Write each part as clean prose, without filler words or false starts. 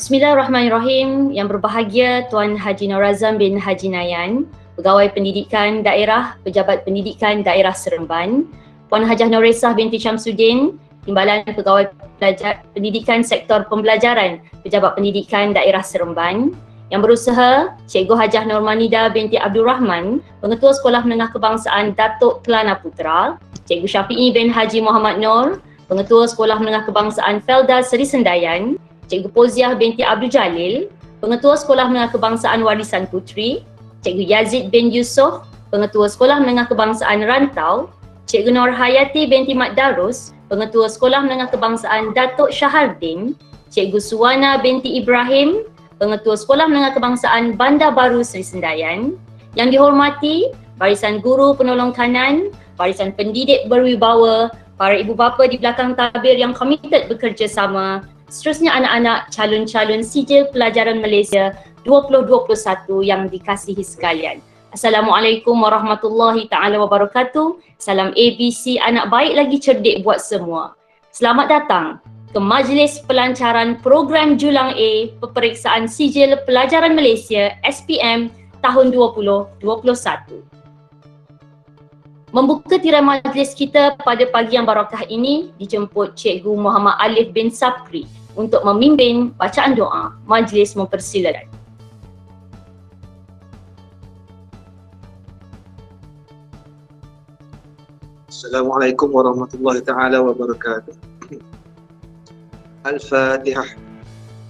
Bismillahirrahmanirrahim. Yang berbahagia Tuan Haji Norazam bin Haji Nayan, Pegawai Pendidikan Daerah, Pejabat Pendidikan Daerah Seremban, Puan Hajah Noresah binti Syamsuddin, Timbalan Pegawai Pendidikan Sektor Pembelajaran, Pejabat Pendidikan Daerah Seremban, yang berusaha Cikgu Hajah Normanida binti Abdul Rahman, Pengetua Sekolah Menengah Kebangsaan Datuk Kelana Putra, Cikgu Syafi'i bin Haji Muhammad Nur, Pengetua Sekolah Menengah Kebangsaan Felda Seri Sendayan, Cikgu Poziah binti Abdul Jalil, Pengetua Sekolah Menengah Kebangsaan Warisan Puteri, Cikgu Yazid bin Yusof, Pengetua Sekolah Menengah Kebangsaan Rantau, Cikgu Nur Hayati binti Mat Darus, Pengetua Sekolah Menengah Kebangsaan Datuk Syahardin, Cikgu Suwana binti Ibrahim, Pengetua Sekolah Menengah Kebangsaan Bandar Baru Seri Sendayan. Yang dihormati barisan guru penolong kanan, barisan pendidik berwibawa, para ibu bapa di belakang tabir yang komited bekerjasama, seterusnya anak-anak calon-calon sijil pelajaran Malaysia 2021 yang dikasihi sekalian. Assalamualaikum warahmatullahi ta'ala wabarakatuh. Salam ABC, anak baik lagi cerdik buat semua. Selamat datang ke Majlis Pelancaran Program Julang A Peperiksaan Sijil Pelajaran Malaysia SPM tahun 2021. Membuka tirai majlis kita pada pagi yang barakah ini dijemput Cikgu Muhammad Alif bin Sapri untuk memimpin bacaan doa majlis mempersilakan. Assalamualaikum warahmatullahi taala wabarakatuh. Al-Fatihah.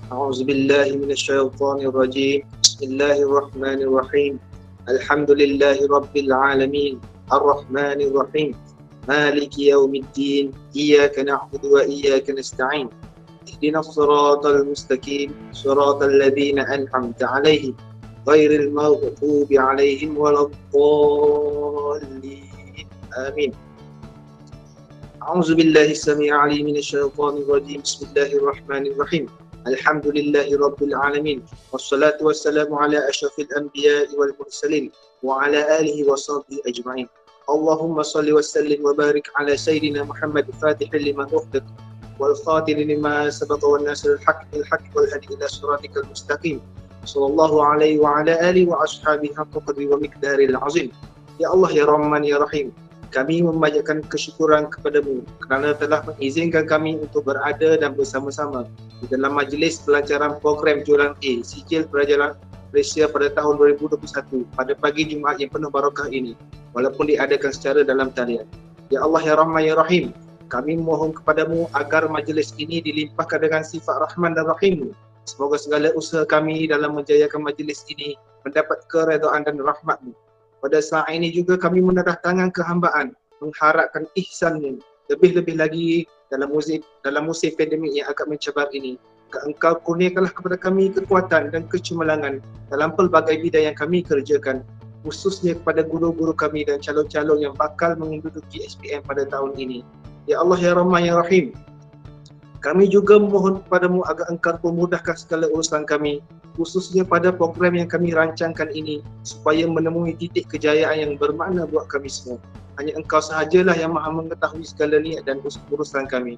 A'udzu billahi minasyaitonir rajim. Bismillahirrahmanirrahim. Alhamdulillahi rabbil alamin. Ar-Rahmanir Rahim. Maliki yaumiddin. Iyyaka na'budu wa iyyaka nasta'in. Ihdinas siratal mustaqim. Siratal ladzina an'amta 'alaihim ghairil maghdubi 'alaihim waladdallin. Amin. A'udzu billahi as-sami'il 'alim minasy syaithanir rajim. Bismillahir rahmanir rahim. Alhamdulillahi rabbil alamin. Wassalatu wassalamu ala asyrafil anbiya'i wal mursalin wa ala alihi wa sahbihi ajma'in. Allahumma salli wa sallim wa barik ala sayyidina Muhammad fatihil lima ughliq wal khatim lima sabaqa wan nasiril haqq bil haqq wal hadi ila siratikal mustaqim. Sallallahu alaihi wa ala alihi wa ashabihi haqqa qadri wa miqdaril azim. Ya Allah ya Rahman ya Rahim, kami memanjatkan kesyukuran kepadamu kerana telah mengizinkan kami untuk berada dan bersama-sama di dalam majlis pelancaran program Julang A Sijil Pelajaran Malaysia pada tahun 2021 pada pagi Jumaat yang penuh barakah ini, walaupun diadakan secara dalam talian. Ya Allah ya Rahman ya Rahim, kami mohon kepadamu agar majlis ini dilimpahkan dengan sifat Rahman dan Rahim. Semoga segala usaha kami dalam menjayakan majlis ini mendapat keredaan dan rahmat-Mu. Pada saat ini juga kami menadah tangan kehambaan, mengharapkan ihsan-Mu lebih-lebih lagi dalam musim pandemik yang agak mencabar ini. Engkau kurniakanlah kepada kami kekuatan dan kecemerlangan dalam pelbagai bidang yang kami kerjakan, khususnya kepada guru-guru kami dan calon-calon yang bakal menduduki SPM pada tahun ini. Ya Allah ya Rahman ya Rahim, kami juga memohon kepadamu agar engkau memudahkan segala urusan kami, khususnya pada program yang kami rancangkan ini, supaya menemui titik kejayaan yang bermakna buat kami semua. Hanya engkau sahajalah yang maha mengetahui segala niat dan urusan kami.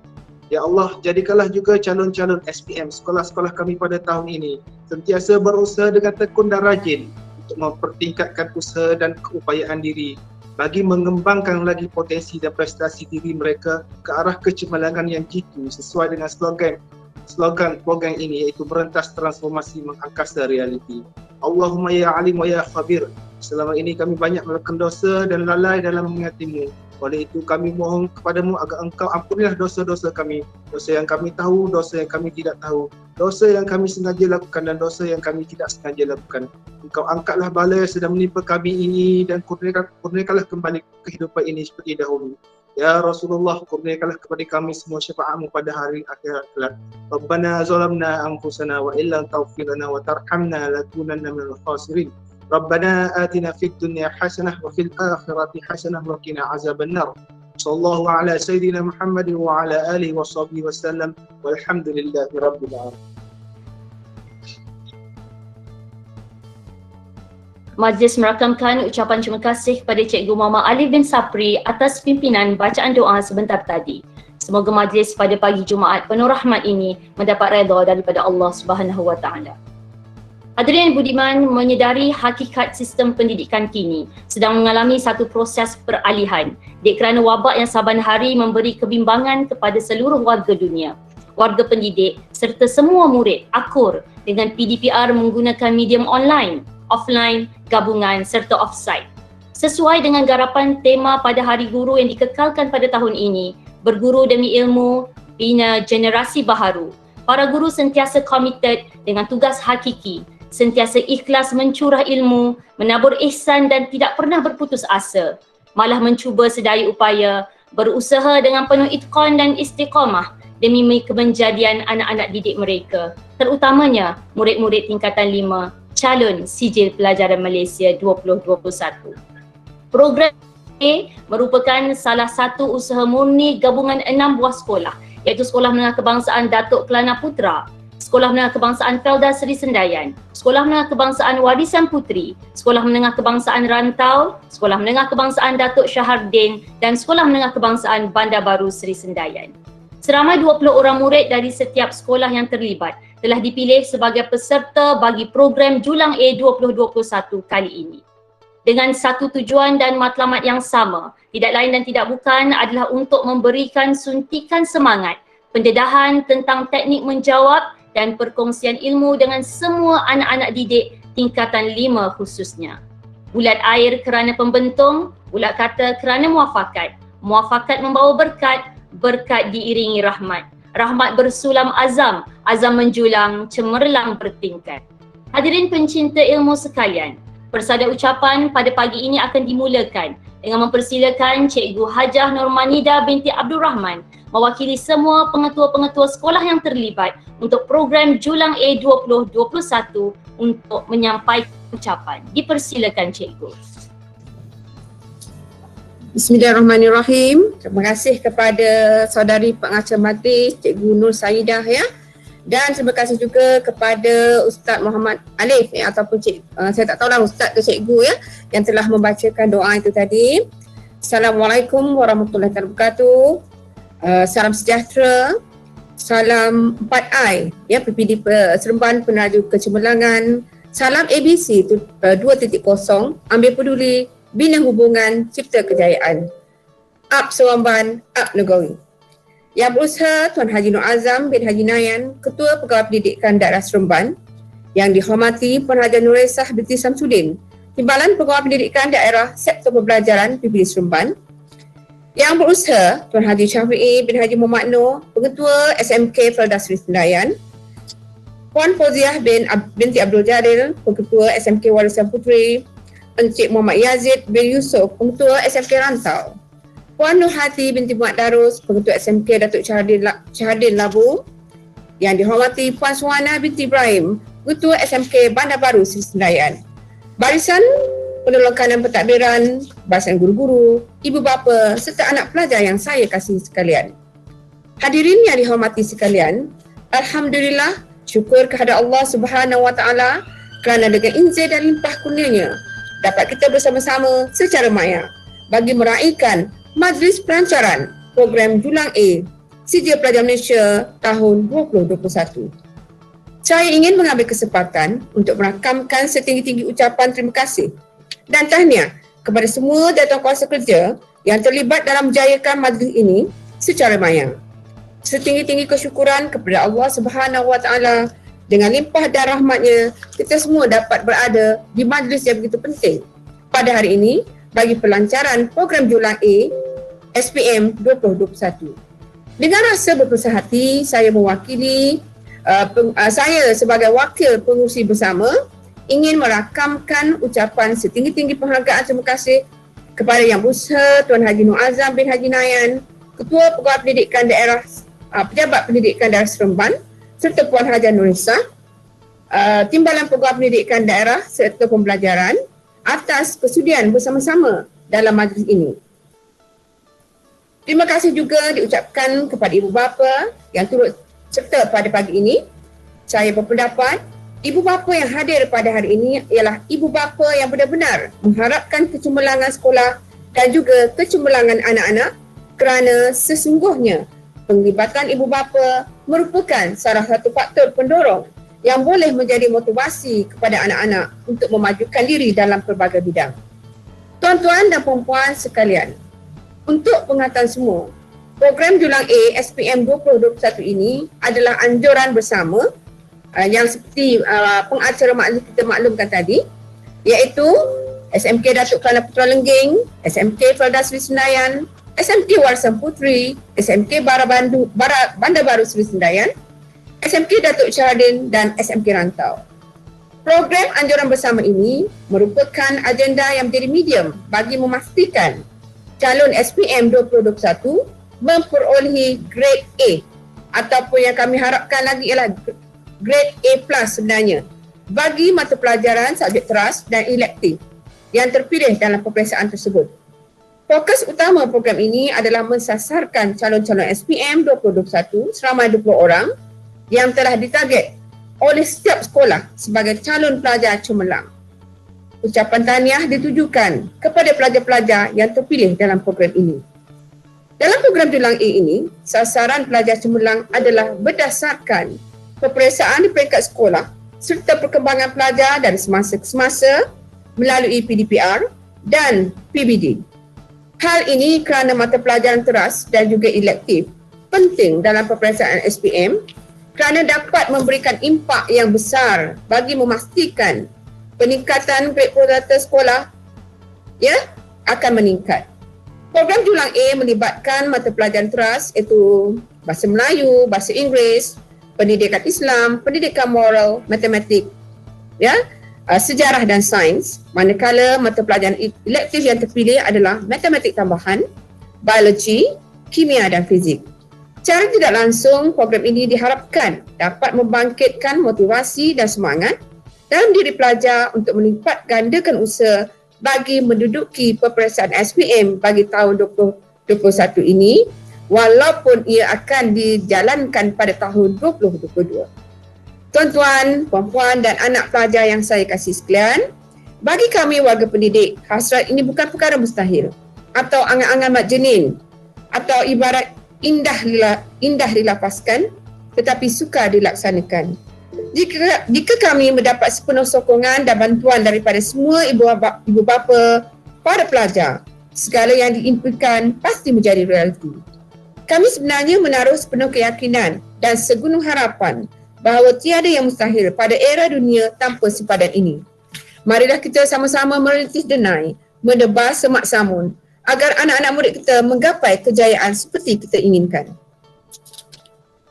Ya Allah, jadikanlah juga calon-calon SPM sekolah-sekolah kami pada tahun ini sentiasa berusaha dengan tekun dan rajin untuk mempertingkatkan usaha dan keupayaan diri bagi mengembangkan lagi potensi dan prestasi diri mereka ke arah kecemerlangan yang jitu sesuai dengan slogan program ini, iaitu merentas transformasi mengangkasa realiti. Allahumma ya alim wa ya khabir, selama ini kami banyak melakukan dosa dan lalai dalam mengingatimu. Oleh itu kami mohon kepadamu agar engkau ampunilah dosa-dosa kami, dosa yang kami tahu, dosa yang kami tidak tahu, dosa yang kami sengaja lakukan dan dosa yang kami tidak sengaja lakukan. Engkau angkatlah bala yang sedang menimpa kami ini dan kurniakanlah kembali kehidupan ini seperti dahulu. Ya Rasulullah, kurniakanlah kepada kami semua syafaat-Mu pada hari akhirat kelak. Rabbana zalamna anfusana wa illam taghfir lana wa tarhamna lakunanna minal khasirin. Rabbana atina fid dunya hasanah wa fil akhirati hasanah wa qina azabannar. Sallallahu ala sayyidina Muhammad wa ala alihi wa sahbihi wasallam walhamdulillahi rabbil alamin. Majlis merakamkan ucapan terima kasih kepada Cikgu Muhammad Alif bin Sapri atas pimpinan bacaan doa sebentar tadi. Semoga majlis pada pagi Jumaat penuh rahmat ini mendapat redha daripada Allah Subhanahu Wa Taala. Hadirin budiman, menyedari hakikat sistem pendidikan kini sedang mengalami satu proses peralihan dek kerana wabak yang saban hari memberi kebimbangan kepada seluruh warga dunia. Warga pendidik serta semua murid akur dengan PDPR menggunakan medium online, offline, gabungan serta offsite. Sesuai dengan garapan tema pada Hari Guru yang dikekalkan pada tahun ini, berguru demi ilmu, bina generasi baharu. Para guru sentiasa komited dengan tugas hakiki, sentiasa ikhlas mencurah ilmu, menabur ihsan dan tidak pernah berputus asa. Malah mencuba sedaya upaya, berusaha dengan penuh itqan dan istiqamah demi kemenjadian anak-anak didik mereka, terutamanya murid-murid tingkatan 5 calon sijil pelajaran Malaysia 2021. Program A merupakan salah satu usaha murni gabungan 6 buah sekolah, iaitu Sekolah Menengah Kebangsaan Datuk Kelana Putra, Sekolah Menengah Kebangsaan Felda Seri Sendayan, Sekolah Menengah Kebangsaan Warisan Puteri, Sekolah Menengah Kebangsaan Rantau, Sekolah Menengah Kebangsaan Datuk Syahardin dan Sekolah Menengah Kebangsaan Bandar Baru Seri Sendayan. Seramai 20 orang murid dari setiap sekolah yang terlibat telah dipilih sebagai peserta bagi program Julang A 2021 kali ini. Dengan satu tujuan dan matlamat yang sama, tidak lain dan tidak bukan adalah untuk memberikan suntikan semangat, pendedahan tentang teknik menjawab dan perkongsian ilmu dengan semua anak-anak didik tingkatan 5 khususnya. Bulat air kerana pembentung, bulat kata kerana muafakat, muafakat membawa berkat, berkat diiringi rahmat, rahmat bersulam azam, azam menjulang, cemerlang bertingkat. Hadirin pencinta ilmu sekalian, persada ucapan pada pagi ini akan dimulakan dengan mempersilakan Cikgu Hajah Nurmanida binti Abdul Rahman mewakili semua pengetua-pengetua sekolah yang terlibat untuk program Julang A 2021 untuk menyampaikan ucapan. Dipersilakan Cikgu. Bismillahirrahmanirrahim. Terima kasih kepada saudari pengacara majlis Cikgu Nur Saidah ya. Dan terima kasih juga kepada Ustaz Muhammad Alif ya, ataupun saya tak tahulah Ustaz ke Cikgu ya, yang telah membacakan doa itu tadi. Assalamualaikum warahmatullahi wabarakatuh. Salam sejahtera. Salam 4I ya, PPD Seremban Peneraju Kecemerlangan. Salam ABC 2.0, ambil peduli, bina hubungan, cipta kejayaan. Up Seremban, up negeri. Yang berusaha Tuan Haji Nur Azam bin Haji Nayan, Ketua Pegawai Pendidikan Daerah Seremban. Yang dihormati Puan Haji Nuresah binti Samsudin, Timbalan Pegawai Pendidikan Daerah Sektor Pembelajaran PPD Seremban. Yang berusaha Tuan Haji Syafi'i bin Haji Muhammad Noor, Pengetua SMK Felda Seri Sendayan. Puan Fauziah binti Abdul Jalil, Pengetua SMK Warisan Puteri. Encik Muhammad Yazid bin Yusof, Pengetua SMK Rantau. Puan Nur Hati binti Muhammad Darus, Pengetua SMK Datuk Syahardin Labu. Yang dihormati Puan Suwana binti Ibrahim, Pengetua SMK Bandar Baru Seri Sendayan. Barisan Penolongan dan Pentadbiran, barisan guru-guru, ibu bapa serta anak pelajar yang saya kasih sekalian. Hadirin yang dihormati sekalian, alhamdulillah, syukur kehadrat Allah Subhanahu Wa Taala kerana dengan izin dan limpah kurnianya dapat kita bersama-sama secara maya bagi meraihkan Majlis Pelancaran Program Julang A Sijil Pelajar Malaysia tahun 2021. Saya ingin mengambil kesempatan untuk merakamkan setinggi-tinggi ucapan terima kasih dan tahniah kepada semua jawatan kuasa kerja yang terlibat dalam menjayakan majlis ini secara maya. Setinggi-tinggi kesyukuran kepada Allah Subhanahu Wa Taala, dengan limpah dan rahmatnya kita semua dapat berada di majlis yang begitu penting pada hari ini bagi pelancaran program Julang A SPM 2021. Dengan rasa berpersah hati, saya mewakili saya sebagai wakil pengurusi bersama ingin merakamkan ucapan setinggi-tinggi penghargaan terima kasih kepada Yang Berusaha Tuan Haji Nur Azam bin Haji Nayan, Ketua Pegawai Pendidikan Daerah Pejabat Pendidikan Daerah Seremban, serta Puan Hajah Nuresah, Timbalan Pegawai Pendidikan Daerah Sektor Pembelajaran atas kesudian bersama-sama dalam majlis ini. Terima kasih juga diucapkan kepada ibu bapa yang turut serta pada pagi ini. Saya berpendapat ibu bapa yang hadir pada hari ini ialah ibu bapa yang benar-benar mengharapkan kecemerlangan sekolah dan juga kecemerlangan anak-anak, kerana sesungguhnya penglibatan ibu bapa merupakan salah satu faktor pendorong yang boleh menjadi motivasi kepada anak-anak untuk memajukan diri dalam pelbagai bidang. Tuan-tuan dan puan-puan sekalian, untuk pengetahuan semua, program Julang A SPM 2021 ini adalah anjuran bersama yang seperti pengacara kita maklumkan tadi, iaitu SMK Datuk Kelana Putra Lengging, SMK Felda Sri Sendayan, SMK Warsan Puteri, SMK Bandar Baru Sri Sendayan, SMK Datuk Syahadin dan SMK Rantau. Program anjuran bersama ini merupakan agenda yang menjadi medium bagi memastikan calon SPM 2021 memperolehi grade A, ataupun yang kami harapkan lagi ialah grade A plus sebenarnya bagi mata pelajaran subjek teras dan elektif yang terpilih dalam peperiksaan tersebut. Fokus utama program ini adalah mensasarkan calon-calon SPM 2021 seramai 20 orang yang telah ditarget oleh setiap sekolah sebagai calon pelajar cemerlang. Ucapan tahniah ditujukan kepada pelajar-pelajar yang terpilih dalam program ini. Dalam program Julang A ini, sasaran pelajar cemerlang adalah berdasarkan peperiksaan di peringkat sekolah serta perkembangan pelajar dari semasa ke semasa melalui PDPR dan PBD. Hal ini kerana mata pelajaran teras dan juga elektif penting dalam peperiksaan SPM kerana dapat memberikan impak yang besar bagi memastikan peningkatan grade purata sekolah akan meningkat. Program Julang A melibatkan mata pelajaran teras iaitu Bahasa Melayu, Bahasa Inggeris, Pendidikan Islam, Pendidikan Moral, Matematik, Sejarah dan Sains, manakala mata pelajaran elektif yang terpilih adalah Matematik Tambahan, Biologi, Kimia dan Fizik. Secara tidak langsung, program ini diharapkan dapat membangkitkan motivasi dan semangat dalam diri pelajar untuk melipat gandakan usaha bagi menduduki peperiksaan SPM bagi tahun 2021 ini, walaupun ia akan dijalankan pada tahun 2022. Tuan-tuan, puan-puan dan anak pelajar yang saya kasih sekalian, bagi kami warga pendidik, hasrat ini bukan perkara mustahil atau angan-angan mak jenin atau ibarat indah dilafazkan tetapi sukar dilaksanakan. Jika kami mendapat sepenuh sokongan dan bantuan daripada semua ibu bapa, para pelajar, segala yang diimpikan pasti menjadi realiti. Kami sebenarnya menaruh sepenuh keyakinan dan segunung harapan bahawa tiada yang mustahil pada era dunia tanpa simpadan ini. Marilah kita sama-sama merintis denai, mendebar semak samun agar anak-anak murid kita menggapai kejayaan seperti kita inginkan.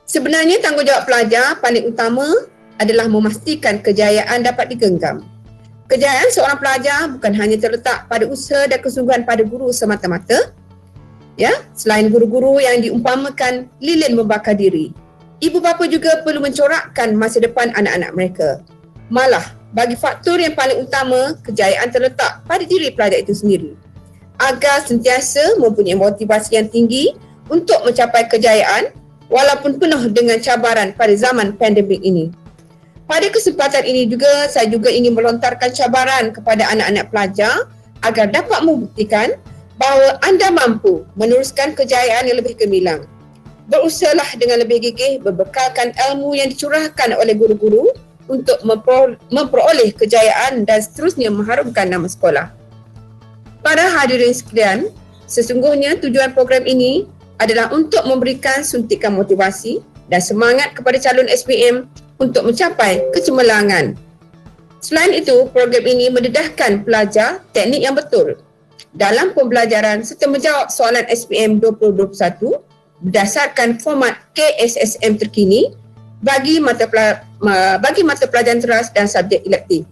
Sebenarnya tanggungjawab pelajar paling utama adalah memastikan kejayaan dapat digenggam. Kejayaan seorang pelajar bukan hanya terletak pada usaha dan kesungguhan pada guru semata-mata. Selain guru-guru yang diumpamakan lilin membakar diri, ibu bapa juga perlu mencorakkan masa depan anak-anak mereka. Malah, bagi faktor yang paling utama, kejayaan terletak pada diri pelajar itu sendiri. Agar sentiasa mempunyai motivasi yang tinggi untuk mencapai kejayaan walaupun penuh dengan cabaran pada zaman pandemik ini. Pada kesempatan ini juga, saya juga ingin melontarkan cabaran kepada anak-anak pelajar agar dapat membuktikan bahawa anda mampu meneruskan kejayaan yang lebih gemilang. Berusahalah dengan lebih gigih berbekalkan ilmu yang dicurahkan oleh guru-guru untuk memperoleh kejayaan dan seterusnya mengharumkan nama sekolah. Para hadirin sekalian, sesungguhnya tujuan program ini adalah untuk memberikan suntikan motivasi dan semangat kepada calon SPM untuk mencapai kecemerlangan. Selain itu, program ini mendedahkan pelajar teknik yang betul dalam pembelajaran serta menjawab soalan SPM 2021 berdasarkan format KSSM terkini bagi mata pelajaran teras dan subjek elektif.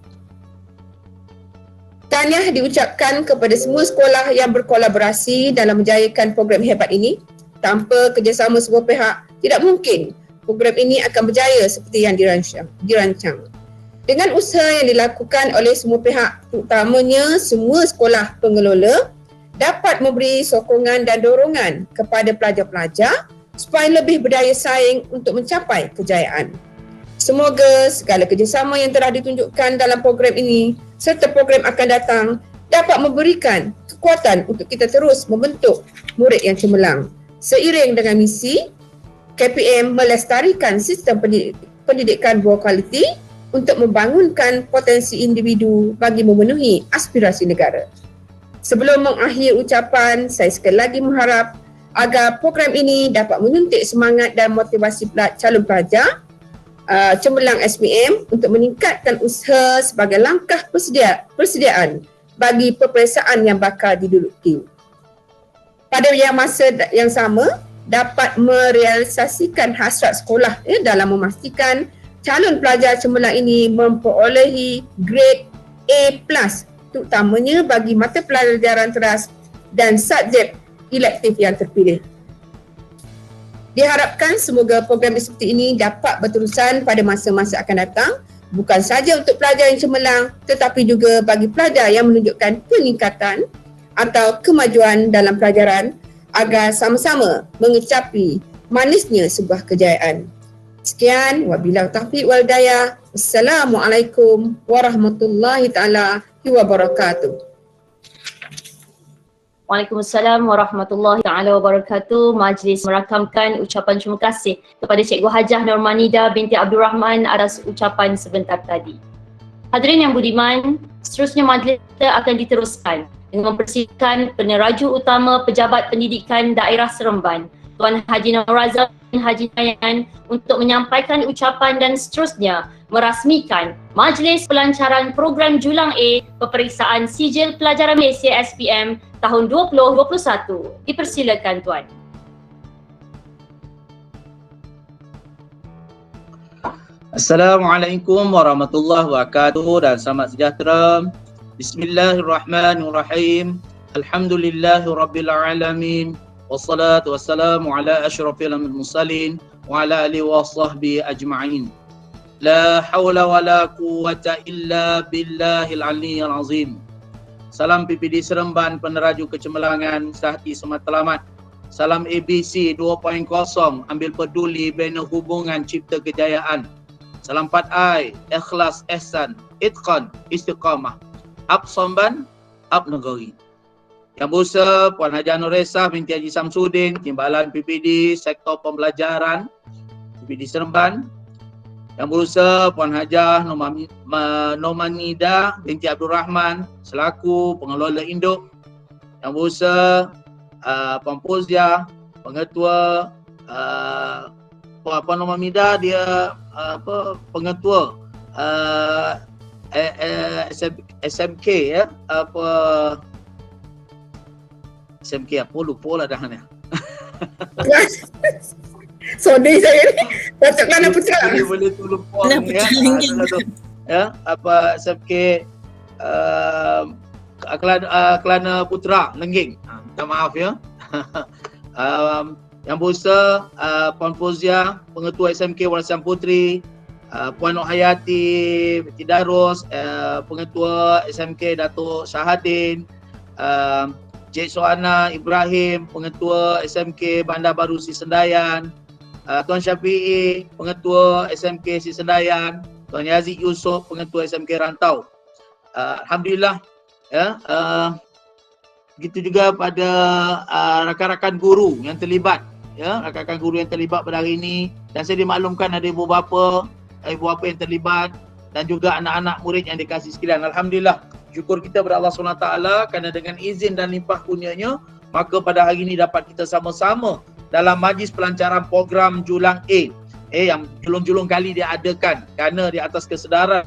Tahniah diucapkan kepada semua sekolah yang berkolaborasi dalam menjayakan program hebat ini. Tanpa kerjasama semua pihak, tidak mungkin program ini akan berjaya seperti yang dirancang. Dengan usaha yang dilakukan oleh semua pihak, terutamanya semua sekolah pengelola, dapat memberi sokongan dan dorongan kepada pelajar-pelajar supaya lebih berdaya saing untuk mencapai kejayaan. Semoga segala kerjasama yang telah ditunjukkan dalam program ini serta program akan datang dapat memberikan kekuatan untuk kita terus membentuk murid yang cemerlang seiring dengan misi KPM melestarikan sistem pendidikan berkualiti untuk membangunkan potensi individu bagi memenuhi aspirasi negara. Sebelum mengakhiri ucapan, saya sekali lagi mengharap agar program ini dapat menyuntik semangat dan motivasi calon pelajar cemerlang SPM untuk meningkatkan usaha sebagai langkah persediaan bagi peperiksaan yang bakal diduduki. Pada masa yang sama, dapat merealisasikan hasrat sekolah dalam memastikan calon pelajar cemerlang ini memperolehi grade A+, terutamanya bagi mata pelajaran teras dan subjek elektif yang terpilih. Diharapkan semoga program seperti ini dapat berterusan pada masa-masa akan datang, bukan sahaja untuk pelajar yang cemerlang tetapi juga bagi pelajar yang menunjukkan peningkatan atau kemajuan dalam pelajaran agar sama-sama mengecapi manisnya sebuah kejayaan. Sekian, wabillahi taufiq wal hidayah. Assalamualaikum warahmatullahi taala wabarakatuh. Waalaikumsalam warahmatullahi taala wabarakatuh. Majlis merakamkan ucapan terima kasih kepada Cikgu Hajah Normanida binti Abdul Rahman atas ucapan sebentar tadi. Hadirin yang budiman, seterusnya majlis kita akan diteruskan dengan mempersilakan peneraju utama Pejabat Pendidikan Daerah Seremban, Tuan Haji Nur Razam bin Haji Nayan, untuk menyampaikan ucapan dan seterusnya merasmikan Majlis Pelancaran Program Julang A Peperiksaan Sijil Pelajaran Malaysia SPM tahun 2021. Dipersilakan Tuan. Assalamualaikum warahmatullahi wabarakatuh dan selamat sejahtera. Bismillahirrahmanirrahim. Alhamdulillahirrabbilalamin. Wassalatu wassalamu ala asyrafil mursalin wa ala alihi wa sahbihi ajma'in. La hawla wa la quwwata illa billahil aliyyil azim. Salam PPD Seremban Peneraju Kecemerlangan sehati sematlamat. Salam ABC 2.0 ambil peduli bina hubungan cipta kejayaan. Salam 4I, ikhlas, ihsan, itqan, istiqamah. Ab Somban, ab negeri. Yang Berusaha Puan Hajah Nurresah binti Haji Samsudin, Timbalan PPD Sektor Pembelajaran PPD Seremban. Yang Berusaha Puan Hajah Normanida binti Abdul Rahman selaku pengelola induk. Yang Berusaha Puan Pozia, pengetua Puan Normanida, dia pengetua SMK ya, SMK apa lupa lah dah ni. Sorry saya ni, Datuk Kelana Putra. Boleh tu lupa ni ya. Ya, apa SMK Kelana Putra Lengging. Minta maaf ya. Yang Berusaha Puan Fozia, pengetua SMK Warasan Puteri, Puan Nur Hayati binti Darus, pengetua SMK Datuk Syahadin, Cik Sohana Ibrahim, pengetua SMK Bandar Baru Sisendayan, Tuan Syafi'i, pengetua SMK Sisendayan, Tuan Yazid Yusof, pengetua SMK Rantau. Alhamdulillah ya. Begitu juga pada rakan-rakan guru yang terlibat ya, rakan-rakan guru yang terlibat pada hari ini, dan saya dimaklumkan ada ibu bapa yang terlibat dan juga anak-anak murid yang dikasih sekalian. Alhamdulillah, syukur kita kepada Allah SWT kerana dengan izin dan limpah kurnianya, maka pada hari ini dapat kita sama-sama dalam majlis pelancaran program Julang A yang julung-julung kali diadakan kerana di atas kesedaran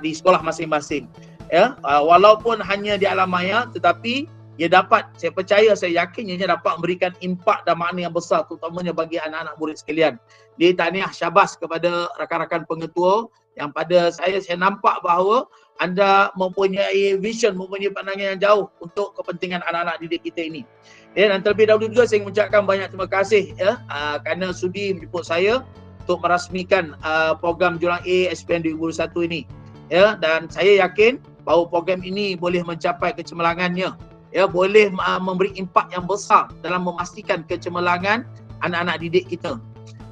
di sekolah masing-masing ya, walaupun hanya di alam maya, tetapi ia dapat, saya percaya, saya yakin ianya dapat memberikan impak dan makna yang besar terutamanya bagi anak-anak murid sekalian. Jadi tahniah syabas kepada rakan-rakan pengetua yang pada saya nampak bahawa anda mempunyai vision, mempunyai pandangan yang jauh untuk kepentingan anak-anak didik kita ini. Ya, dan terlebih dahulu juga saya mengucapkan banyak terima kasih ya kerana sudi menjemput saya untuk merasmikan program Julang A SPM 2021 ini. Ya, dan saya yakin bahawa program ini boleh mencapai kecemerlangannya. Ya, boleh memberi impak yang besar dalam memastikan kecemerlangan anak-anak didik kita.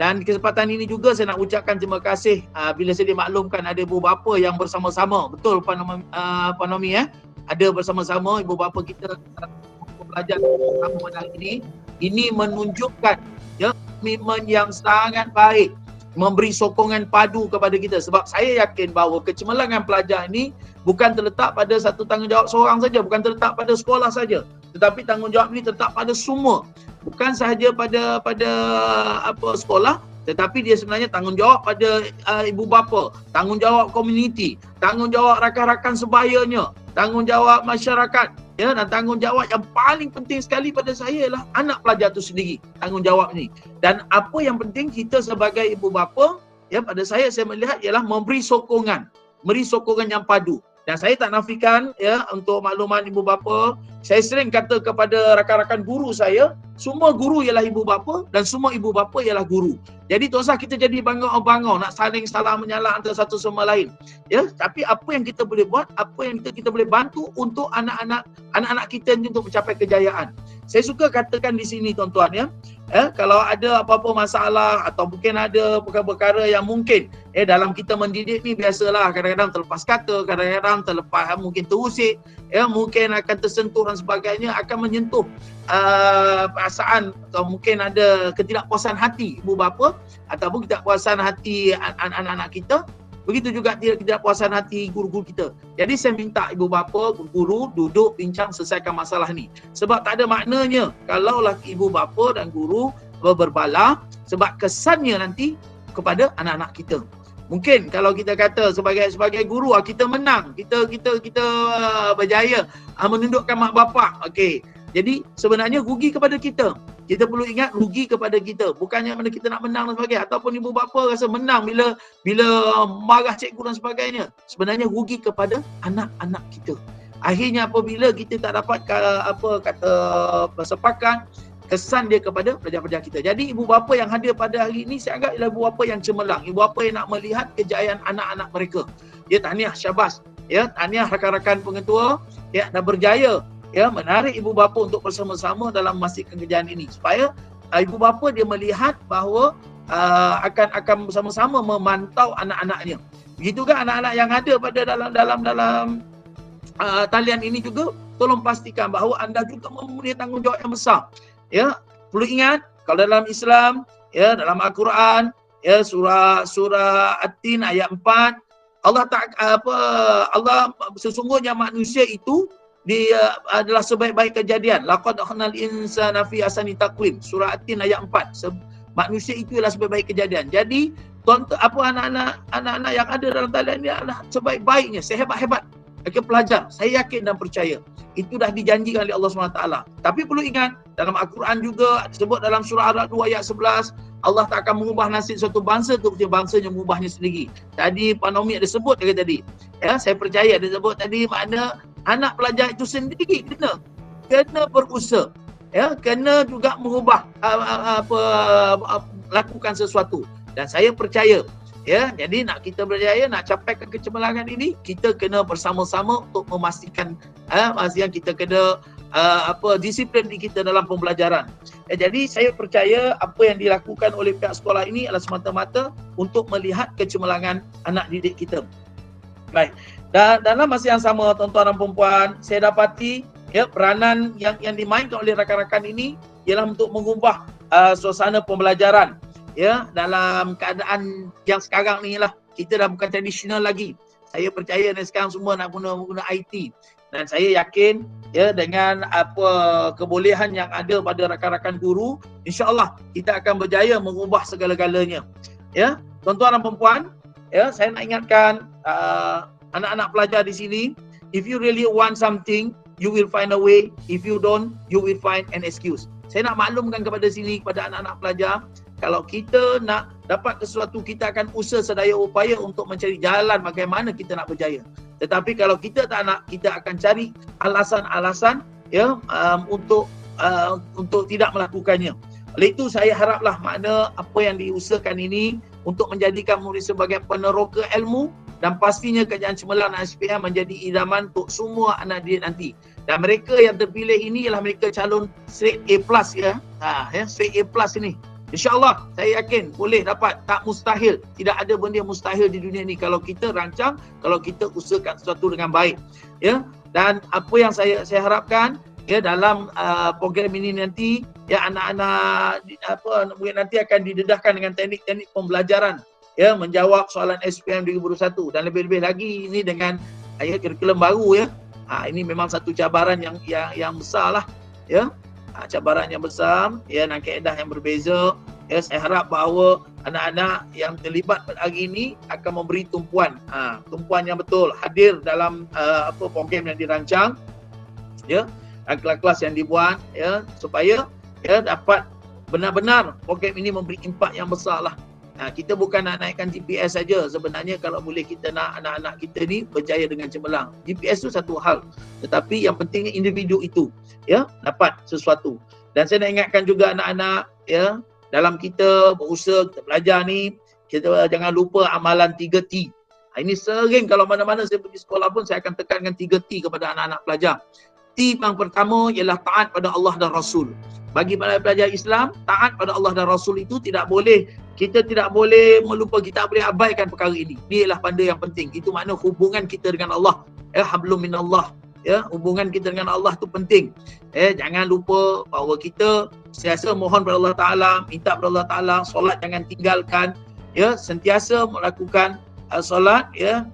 Dan kesempatan ini juga saya nak ucapkan terima kasih bila saya dimaklumkan ada ibu bapa yang bersama-sama, betul Puan Nomi ya, ada bersama-sama ibu bapa kita pelajar bersama pada hari ini menunjukkan ya komitmen yang sangat baik, memberi sokongan padu kepada kita. Sebab saya yakin bahawa kecemerlangan pelajar ini bukan terletak pada satu tanggungjawab seorang saja, bukan terletak pada sekolah saja, tetapi tanggungjawab ini terletak pada semua, bukan sahaja pada sekolah, tetapi dia sebenarnya tanggungjawab pada ibu bapa, tanggungjawab komuniti, tanggungjawab rakan-rakan sebayanya, tanggungjawab masyarakat, ya, dan tanggungjawab yang paling penting sekali pada saya ialah anak pelajar itu sendiri, tanggungjawab ni. Dan apa yang penting kita sebagai ibu bapa, ya, pada saya melihat ialah memberi sokongan yang padu. Dan saya tak nafikan, ya, untuk makluman ibu bapa, saya sering kata kepada rakan-rakan guru saya, semua guru ialah ibu bapa dan semua ibu bapa ialah guru. Jadi tak usah kita jadi bangau-bangau nak saling salah menyalah antara satu sama lain. Ya, tapi apa yang kita boleh buat, apa yang kita boleh bantu untuk anak-anak kita ni untuk mencapai kejayaan. Saya suka katakan di sini tuan-tuan, ya. Kalau ada apa-apa masalah atau mungkin ada perkara-perkara yang mungkin dalam kita mendidik ni biasalah, kadang-kadang terlepas kata, kadang-kadang terlepas mungkin terusik, ya, mungkin akan tersentuh dan sebagainya, akan menyentuh perasaan atau mungkin ada ketidakpuasan hati ibu bapa ataupun ketidakpuasan hati anak-anak kita. Begitu juga ketidakpuasan hati guru-guru kita. Jadi saya minta ibu bapa, guru duduk bincang selesaikan masalah ni. Sebab tak ada maknanya kalaulah ibu bapa dan guru berbala, sebab kesannya nanti kepada anak-anak kita. Mungkin kalau kita kata sebagai guru kita menang, kita berjaya menundukkan mak bapak. Okey. Jadi sebenarnya rugi kepada kita. Kita perlu ingat rugi kepada kita. Bukannya mana kita nak menang dan sebagainya. Ataupun ibu bapa rasa menang bila marah cikgu dan sebagainya. Sebenarnya rugi kepada anak-anak kita. Akhirnya apabila kita tak dapat bersepakat, kesan dia kepada pelajar-pelajar kita. Jadi ibu bapa yang hadir pada hari ini saya anggap ialah ibu bapa yang cemerlang. Ibu bapa yang nak melihat kejayaan anak-anak mereka. Ya, tahniah, syabas. Ya, tahniah rakan-rakan pengetua, ya, dah berjaya, ya, menarik ibu bapa untuk bersama-sama dalam memastikan kejayaan ini, supaya ibu bapa dia melihat bahawa akan bersama-sama memantau anak-anaknya. Begitu juga anak-anak yang ada pada dalam talian ini juga, tolong pastikan bahawa anda juga mempunyai tanggungjawab yang besar. Ya, perlu ingat kalau dalam Islam, ya, dalam Al-Quran, ya, surah At-Tin ayat 4, Allah sesungguhnya manusia itu dia adalah sebaik-baik kejadian. Laqad khalaqnal insana fi ahsani taqwim. Surah At-Tin ayat 4. Manusia itu adalah sebaik-baik kejadian. Jadi anak-anak yang ada dalam talian ini adalah sebaik-baiknya, sehebat-hebat pelajar. Saya yakin dan percaya itu dah dijanjikan oleh Allah SWT. Tapi perlu ingat, dalam Al-Quran juga disebut dalam surah Ar-Ra'd 2 ayat 11, Allah tak akan mengubah nasib suatu bangsa tu bangsa yang mengubahnya sendiri. Tadi Pak Nomi ada sebut tadi. Ya, saya percaya dia sebut tadi, makna anak pelajar itu sendiri kena berusaha, ya, kena juga mengubah lakukan sesuatu. Dan saya percaya, ya, jadi nak kita berjaya, nak capaikan kecemerlangan ini, kita kena bersama-sama untuk memastikan kita kena disiplin kita dalam pembelajaran. Jadi saya percaya apa yang dilakukan oleh pihak sekolah ini adalah semata-mata untuk melihat kecemerlangan anak didik kita. Baik. Dan dalam masa yang sama, tuan-tuan dan puan-puan, saya dapati, ya, peranan yang dimainkan oleh rakan-rakan ini ialah untuk mengubah suasana pembelajaran. Ya, dalam keadaan yang sekarang ni lah, kita dah bukan tradisional lagi. Saya percaya dan sekarang semua nak guna IT. Dan saya yakin, ya, dengan kebolehan yang ada pada rakan-rakan guru, insya-Allah kita akan berjaya mengubah segala-galanya. Ya, tuan-tuan dan puan-puan, ya, saya nak ingatkan anak-anak pelajar di sini, if you really want something, you will find a way. If you don't, you will find an excuse. Saya nak maklumkan kepada sini, kepada anak-anak pelajar, kalau kita nak dapat sesuatu, kita akan usaha sedaya upaya untuk mencari jalan bagaimana kita nak berjaya. Tetapi kalau kita tak nak, kita akan cari alasan-alasan, ya, untuk tidak melakukannya. Oleh itu saya haraplah makna apa yang diusahakan ini untuk menjadikan murid sebagai peneroka ilmu, dan pastinya kerajaan cemerlang dan SPM menjadi idaman untuk semua anak didik nanti. Dan mereka yang terpilih ini ialah mereka calon straight A+, ya. Straight A+ ini. InsyaAllah saya yakin boleh dapat, tak mustahil. Tidak ada benda yang mustahil di dunia ni kalau kita rancang, kalau kita usahakan sesuatu dengan baik. Ya. Dan apa yang saya harapkan ya dalam program ini nanti ya anak-anak mungkin nanti akan didedahkan dengan teknik-teknik pembelajaran ya menjawab soalan SPM 2021 dan lebih-lebih lagi ini dengan kurikulum baru ya. Ini memang satu cabaran yang besar lah ya. Cabaran yang besar ya dan kaedah yang berbeza. Ya, saya harap bahawa anak-anak yang terlibat hari ini akan memberi tumpuan yang betul hadir dalam program yang dirancang ya, dan kelas-kelas yang dibuat ya, supaya ya dapat benar-benar program ini memberi impak yang besar lah. Kita bukan nak naikkan GPS saja. Sebenarnya kalau boleh kita nak anak-anak kita ni berjaya dengan cemerlang. GPS tu satu hal, tetapi yang pentingnya individu itu ya dapat sesuatu. Dan saya nak ingatkan juga anak-anak ya, dalam kita berusaha, kita belajar ni, kita jangan lupa amalan 3T. Ini sering kalau mana-mana saya pergi sekolah pun saya akan tekankan 3T kepada anak-anak pelajar. T yang pertama ialah taat pada Allah dan Rasul. Bagi para pelajar Islam, taat pada Allah dan Rasul itu tidak boleh, kita tidak boleh melupa, kita boleh abaikan perkara ini. Ini ialah benda yang penting. Itu makna hubungan kita dengan Allah. Hablum minallah. Ya, hubungan kita dengan Allah tu penting. Jangan lupa bahawa kita sentiasa mohon kepada Allah Ta'ala, minta kepada Allah Ta'ala, solat jangan tinggalkan, ya, sentiasa melakukan solat, ya,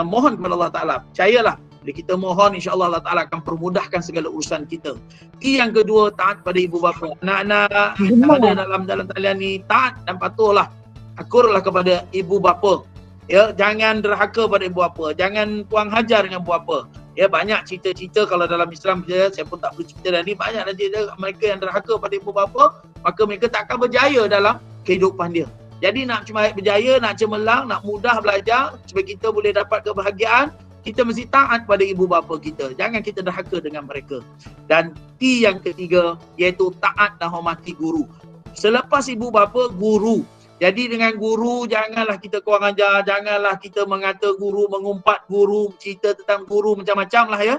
mohon kepada Allah Ta'ala. Percayalah, bila kita mohon, insya-Allah Allah Ta'ala akan permudahkan segala urusan kita. Yang kedua, taat pada ibu bapa. Anak-anak yang ada dalam talian ni, taat dan patuhlah, akurlah kepada ibu bapa. Ya, jangan derhaka pada ibu bapa, jangan puang hajar dengan ibu bapa. Ya, banyak cerita-cerita kalau dalam Islam saya pun tak perlu cerita dah ni, banyak cerita mereka yang derhaka pada ibu bapa, maka mereka tak akan berjaya dalam kehidupan dia. Jadi nak cuma berjaya, nak cemerlang, nak mudah belajar supaya kita boleh dapat kebahagiaan, kita mesti taat pada ibu bapa kita. Jangan kita derhaka dengan mereka. Dan T yang ketiga iaitu taat dan hormati guru. Selepas ibu bapa, guru. Jadi dengan guru, janganlah kita kurang ajar, janganlah kita mengata guru, mengumpat guru, cerita tentang guru macam-macam lah ya.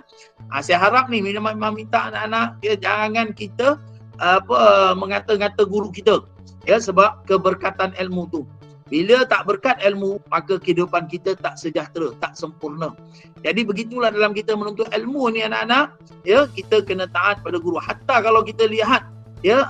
Saya harap ni, memang minta anak-anak, ya, jangan kita mengata-ngata guru kita. Ya, sebab keberkatan ilmu tu. Bila tak berkat ilmu, maka kehidupan kita tak sejahtera, tak sempurna. Jadi begitulah dalam kita menuntut ilmu ni anak-anak, ya, kita kena taat pada guru. Hatta kalau kita lihat, ya,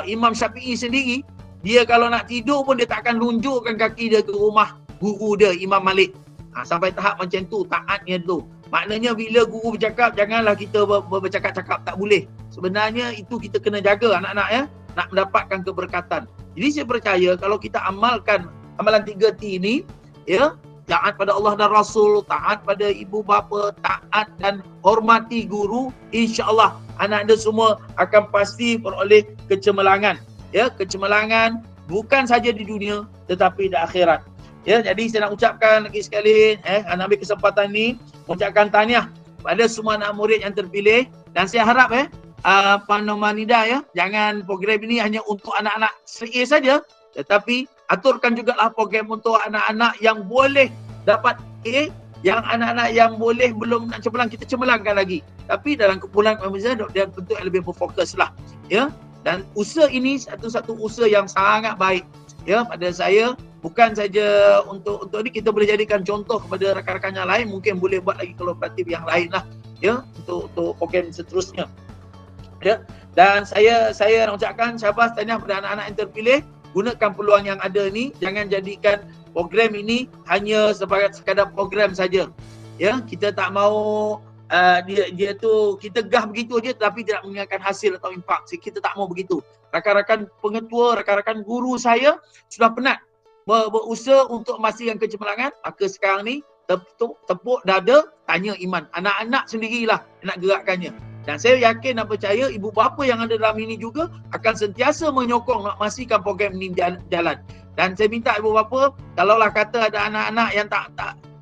Imam Syafi'i sendiri, dia kalau nak tidur pun dia tak akan lunjukkan kaki dia ke rumah guru dia, Imam Malik. Sampai tahap macam tu, taatnya tu. Maknanya bila guru bercakap, janganlah kita bercakap-cakap, tak boleh. Sebenarnya itu kita kena jaga anak-anak ya, nak mendapatkan keberkatan. Jadi saya percaya kalau kita amalkan amalan 3T ini, ya, taat pada Allah dan Rasul, taat pada ibu bapa, taat dan hormati guru, insya-Allah anak anda semua akan pasti peroleh kecemerlangan. Ya, kecemerlangan bukan saja di dunia tetapi di akhirat. Ya, jadi saya nak ucapkan lagi sekali, nak ambil kesempatan ni mengucapkan tahniah pada semua anak murid yang terpilih, dan saya harap Puan Nomanida ya, jangan program ini hanya untuk anak-anak A saja, tetapi aturkan jugalah program untuk anak-anak yang boleh dapat A, yang anak-anak yang boleh belum nak cemerlang, kita cemerlangkan lagi. Tapi dalam kumpulan pemirsa dia bentuk yang lebih berfokus lah. Ya, dan usaha ini satu-satu usaha yang sangat baik. Ya, pada saya bukan saja untuk ini, kita boleh jadikan contoh kepada rakan-rakan yang lain, mungkin boleh buat lagi kolaboratif yang lain lah. Ya, untuk program seterusnya. Ya, dan saya nak ucapkan syabas tahniah kepada anak-anak yang terpilih. Gunakan peluang yang ada ni, jangan jadikan program ini hanya sebagai sekadar program saja. Ya, kita tak mau dia tu kita gah begitu aja tapi tidak mengeluarkan hasil atau impak. Kita tak mau begitu. Rakan-rakan pengetua, rakan-rakan guru saya sudah penat berusaha untuk memastikan kecemerlangan, maka sekarang ni tepuk dada, tanya iman. Anak-anak sendirilah nak gerakkannya. Dan saya yakin dan percaya ibu bapa yang ada dalam ini juga akan sentiasa menyokong nak memastikan program ini jalan. Dan saya minta ibu bapa, kalaulah kata ada anak-anak yang tak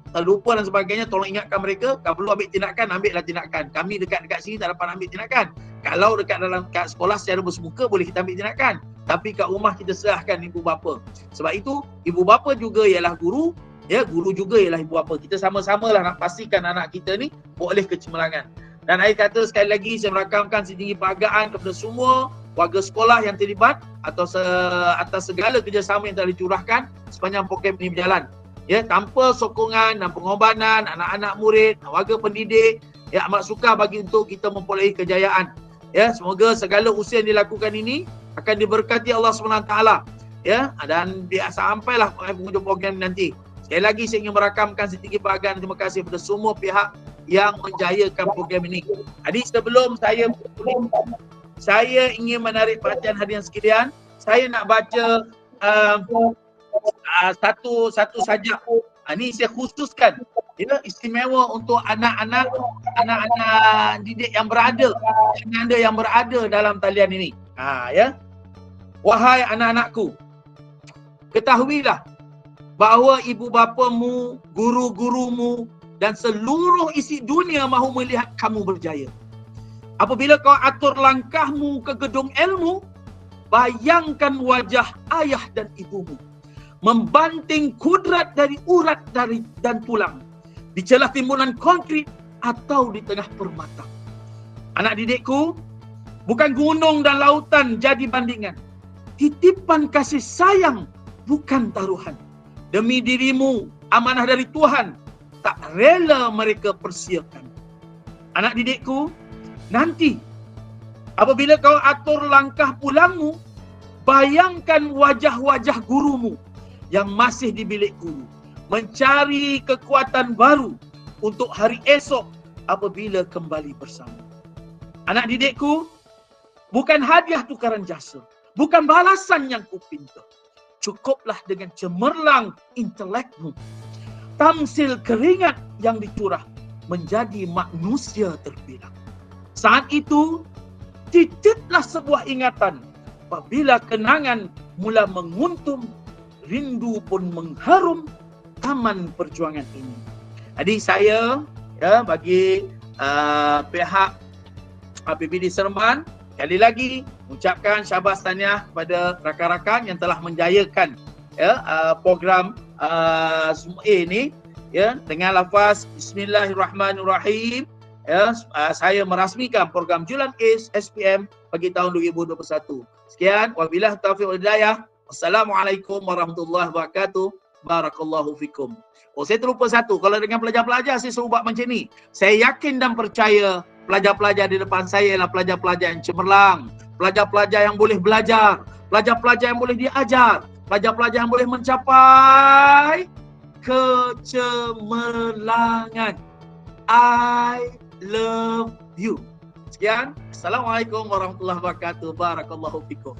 terlupa dan sebagainya, tolong ingatkan mereka, kalau perlu ambil tindakan, ambillah tindakan. Kami dekat-dekat sini tak dapat ambil tindakan. Kalau dekat sekolah secara bersemuka boleh kita ambil tindakan. Tapi kat rumah kita serahkan ibu bapa. Sebab itu ibu bapa juga ialah guru, ya, guru juga ialah ibu bapa. Kita sama-samalah nak pastikan anak kita ni boleh kecemerlangan. Dan saya kata sekali lagi, saya merakamkan setinggi penghargaan kepada semua warga sekolah yang terlibat atau atas segala kerjasama yang telah dicurahkan sepanjang program ini berjalan. ya, tanpa sokongan dan pengorbanan anak-anak murid, warga pendidik, ya, amat sukar bagi untuk kita memperolehi kejayaan. Ya, semoga segala usaha yang dilakukan ini akan diberkati Allah SWT, ya, dan sampailah penghujung program nanti. Sekali lagi saya ingin merakamkan setinggi bahagian terima kasih kepada semua pihak yang menjayakan program ini. Jadi sebelum saya ingin menarik perhatian hadirin sekalian, saya nak baca satu saja. Ini saya khususkan, ya, istimewa untuk anak-anak didik yang berada dalam talian ini. Ya. Wahai anak-anakku, ketahuilah bahawa ibu bapamu, guru-gurumu dan seluruh isi dunia mahu melihat kamu berjaya. Apabila kau atur langkahmu ke gedung ilmu, bayangkan wajah ayah dan ibumu membanting kudrat dari urat dan tulang di celah timbunan konkrit atau di tengah permata. Anak didikku, bukan gunung dan lautan jadi bandingan. Titipan kasih sayang bukan taruhan. Demi dirimu, amanah dari Tuhan, tak rela mereka persiakan. Anak didikku, nanti apabila kau atur langkah pulangmu, bayangkan wajah-wajah gurumu yang masih di bilik guru, mencari kekuatan baru untuk hari esok apabila kembali bersama. Anak didikku, bukan hadiah tukaran jasa, bukan balasan yang kupinta. Cukuplah dengan cemerlang intelekmu, tamsil keringat yang dicurah menjadi manusia terbilang. Saat itu, titiplah sebuah ingatan. Apabila kenangan mula menguntum, rindu pun mengharum taman perjuangan ini. Jadi saya, ya, bagi pihak APBD Seremban, sekali lagi ucapkan syabas tahniah kepada rakan-rakan yang telah menjayakan, ya, program ini, ya, dengan lafaz Bismillahirrahmanirrahim. Ya, saya merasmikan program Julan Ais SPM bagi tahun 2021. Sekian, wabillahi taufiq wal hidayah. Assalamualaikum warahmatullahi wabarakatuh. Barakallahu fikum. Oh, saya terlupa satu. Kalau dengan pelajar-pelajar saya suruh buat macam ni. Saya yakin dan percaya pelajar-pelajar di depan saya ialah pelajar-pelajar yang cemerlang, pelajar-pelajar yang boleh belajar, pelajar-pelajar yang boleh diajar, pelajar-pelajar yang boleh mencapai kecemerlangan. I love you. Sekian. Assalamualaikum warahmatullahi wabarakatuh. Barakallahu fikum.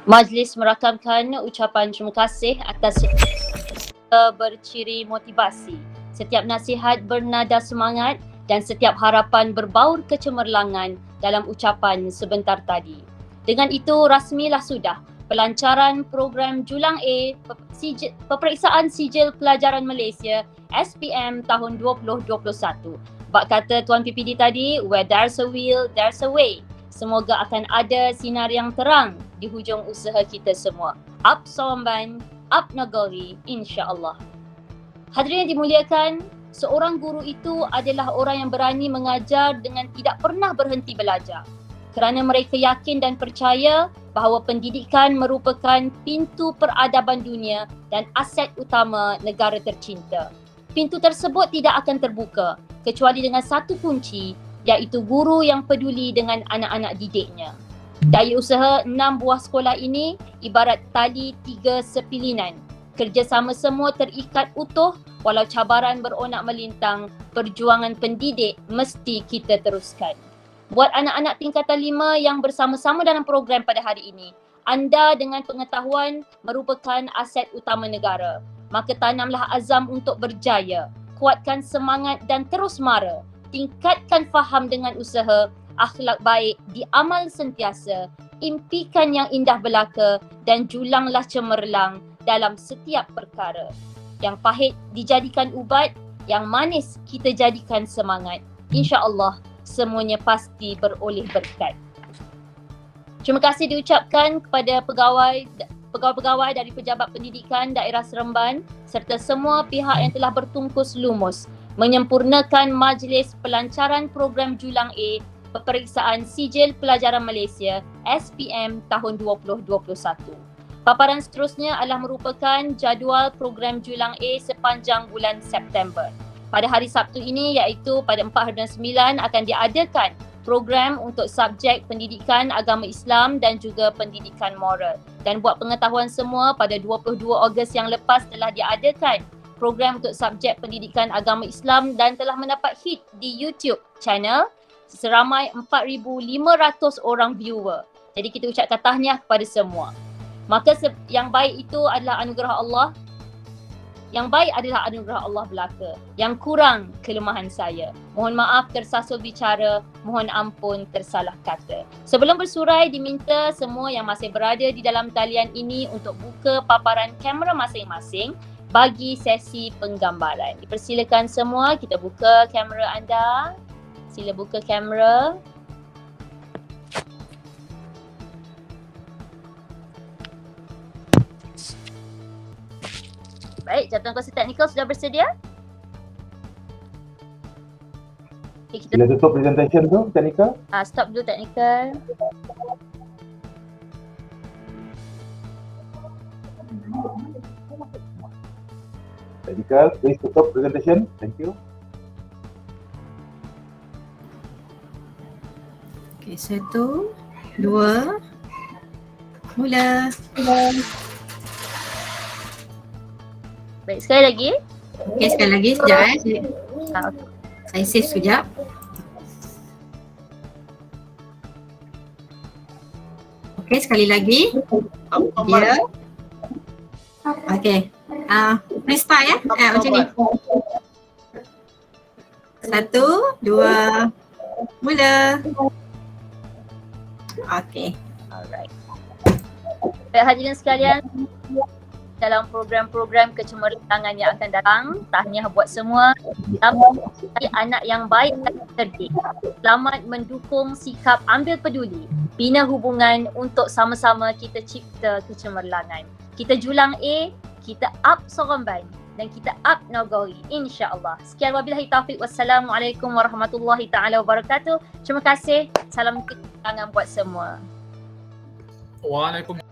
Majlis merakamkan ucapan terima kasih atas berciri motivasi, setiap nasihat bernada semangat dan setiap harapan berbaur kecemerlangan dalam ucapan sebentar tadi. Dengan itu rasmilah sudah pelancaran program Julang A Peperiksaan Sijil Pelajaran Malaysia SPM tahun 2021. Bak kata Tuan PPD tadi, where there's a will, there's a way. Semoga akan ada sinar yang terang di hujung usaha kita semua. Up Saramban, up Nagari, insya-Allah. Hadirin yang dimuliakan, seorang guru itu adalah orang yang berani mengajar dengan tidak pernah berhenti belajar. Kerana mereka yakin dan percaya bahawa pendidikan merupakan pintu peradaban dunia dan aset utama negara tercinta. Pintu tersebut tidak akan terbuka kecuali dengan satu kunci, iaitu guru yang peduli dengan anak-anak didiknya. Daya usaha 6 buah sekolah ini ibarat tali 3 sepilinan. Kerjasama semua terikat utuh walau cabaran beronak melintang, perjuangan pendidik mesti kita teruskan. Buat anak-anak tingkatan 5 yang bersama-sama dalam program pada hari ini, anda dengan pengetahuan merupakan aset utama negara. Maka tanamlah azam untuk berjaya, kuatkan semangat dan terus mara. Tingkatkan faham dengan usaha, akhlak baik, diamal sentiasa, impikan yang indah belaka dan julanglah cemerlang dalam setiap perkara. Yang pahit dijadikan ubat, yang manis kita jadikan semangat. InsyaAllah semuanya pasti beroleh berkat. Terima kasih diucapkan kepada pegawai-pegawai dari Pejabat Pendidikan Daerah Seremban serta semua pihak yang telah bertungkus lumus menyempurnakan majlis pelancaran program Julang A Peperiksaan Sijil Pelajaran Malaysia SPM tahun 2021. Paparan seterusnya adalah merupakan jadual program Julang A sepanjang bulan September. Pada hari Sabtu ini iaitu pada 4 dan 9 akan diadakan program untuk subjek pendidikan agama Islam dan juga pendidikan moral. Dan buat pengetahuan semua, pada 22 Ogos yang lepas telah diadakan program untuk subjek pendidikan agama Islam dan telah mendapat hit di YouTube channel seramai 4,500 orang viewer. Jadi kita ucapkan tahniah kepada semua. Maka yang baik itu adalah anugerah Allah. Yang baik adalah anugerah Allah belaka. Yang kurang kelemahan saya. Mohon maaf tersasul bicara, mohon ampun tersalah kata. Sebelum bersurai, diminta semua yang masih berada di dalam talian ini untuk buka paparan kamera masing-masing bagi sesi penggambaran. Dipersilakan semua, kita buka kamera anda. Sila buka kamera. Baik, jawatan kuasa teknikal sudah bersedia? Okay, kita Bila tutup presentation tu, teknikal? stop dulu teknikal. Technical, please tutup presentation. Thank you. Okay, 1, 2, mula. Baik, sekali lagi. Okay, sekali lagi sekejap Okay. Saya save sekejap. Okay, sekali lagi. Ya. Okay. Please start ya. Macam ni. 1, 2, mula. Okay. Alright. Baik, hadirin sekalian, dalam program-program kecemerlangan yang akan datang, tahniah buat semua. Anak yang baik dan cerdik. Selamat mendukung sikap ambil peduli, bina hubungan untuk sama-sama kita cipta kecemerlangan. Kita Julang A, kita up Saramban dan kita up Nagari, insya-Allah. Sekian wabillahi taufiq. Wassalamualaikum warahmatullahi taala wabarakatuh. Terima kasih. Salam ketenangan buat semua. Waalaikumsalam.